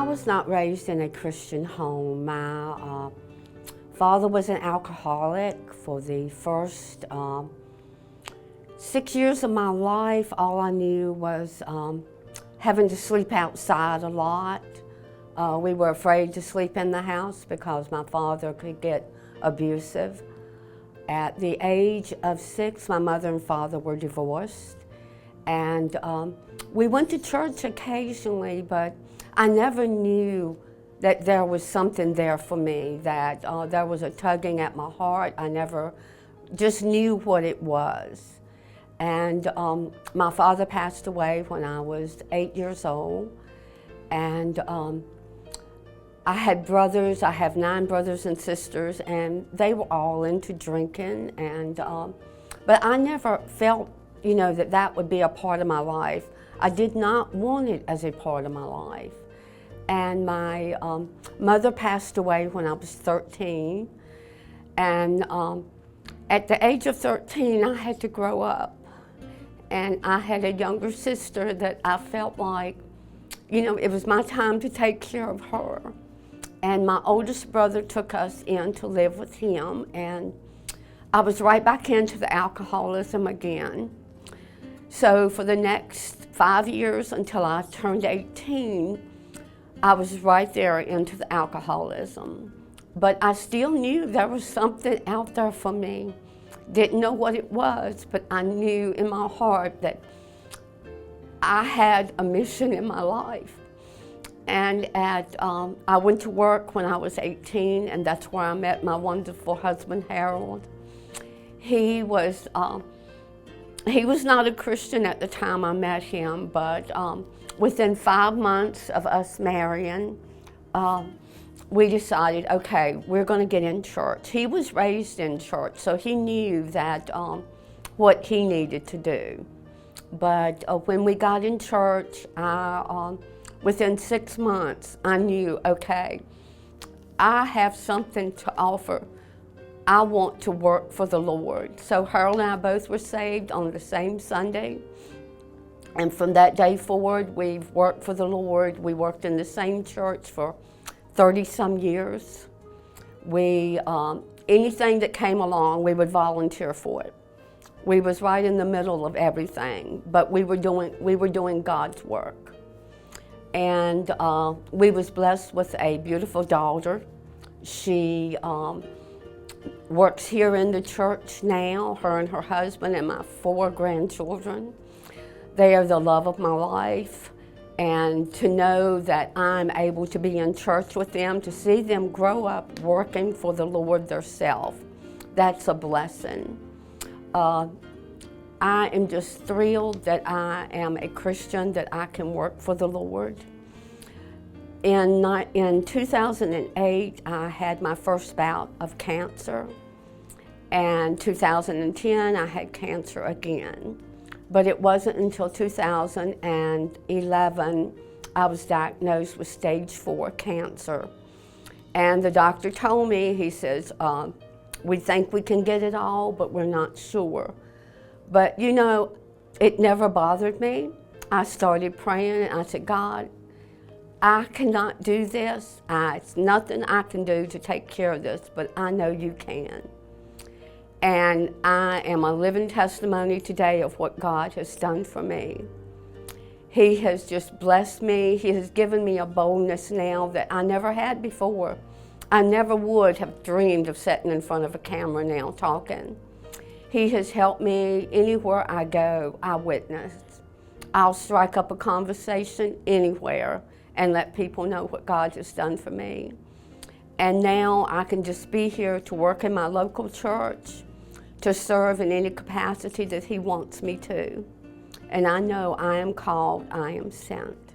I was not raised in a Christian home. My father was an alcoholic. For the first 6 years of my life, all I knew was having to sleep outside a lot. We were afraid to sleep in the house because my father could get abusive. At the age of 6, my mother and father were divorced. And we went to church occasionally, but I never knew that there was something there for me, that there was a tugging at my heart. I never just knew what it was. And my father passed away when I was 8 years old. And I had brothers. I have 9 brothers and sisters, and they were all into drinking. And but I never felt, you know, that would be a part of my life. I did not want it as a part of my life. And my mother passed away when I was 13. And at the age of 13, I had to grow up. And I had a younger sister that I felt like, you know, it was my time to take care of her. And my oldest brother took us in to live with him. And I was right back into the alcoholism again. So for the next 5 years until I turned 18, I was right there into the alcoholism. But I still knew there was something out there for me. Didn't know what it was, but I knew in my heart that I had a mission in my life. And I went to work when I was 18, and that's where I met my wonderful husband, Harold. He was not a Christian at the time I met him, but within 5 months of us marrying, we decided, okay, we're going to get in church. He was raised in church, so he knew that what he needed to do. But when we got in church, within 6 months, I knew, okay, I have something to offer. I want to work for the Lord. So Harold and I both were saved on the same Sunday. And from that day forward, we've worked for the Lord. We worked in the same church for 30-some years. Anything that came along, we would volunteer for it. We was right in the middle of everything, but we were doing God's work. And we was blessed with a beautiful daughter. She works here in the church now, her and her husband and my 4 grandchildren. They are the love of my life. And to know that I'm able to be in church with them, to see them grow up working for the Lord themselves, that's a blessing. I am just thrilled that I am a Christian, that I can work for the Lord. In 2008, I had my first bout of cancer. And 2010, I had cancer again. But it wasn't until 2011 I was diagnosed with stage 4 cancer. And the doctor told me, he says, we think we can get it all, but we're not sure. But you know, it never bothered me. I started praying and I said, God, I cannot do this. It's nothing I can do to take care of this, but I know you can. And I am a living testimony today of what God has done for me. He has just blessed me. He has given me a boldness now that I never had before. I never would have dreamed of sitting in front of a camera now talking. He has helped me anywhere I go, I witness. I'll strike up a conversation anywhere and let people know what God has done for me. And now I can just be here to work in my local church, to serve in any capacity that He wants me to. And I know I am called, I am sent.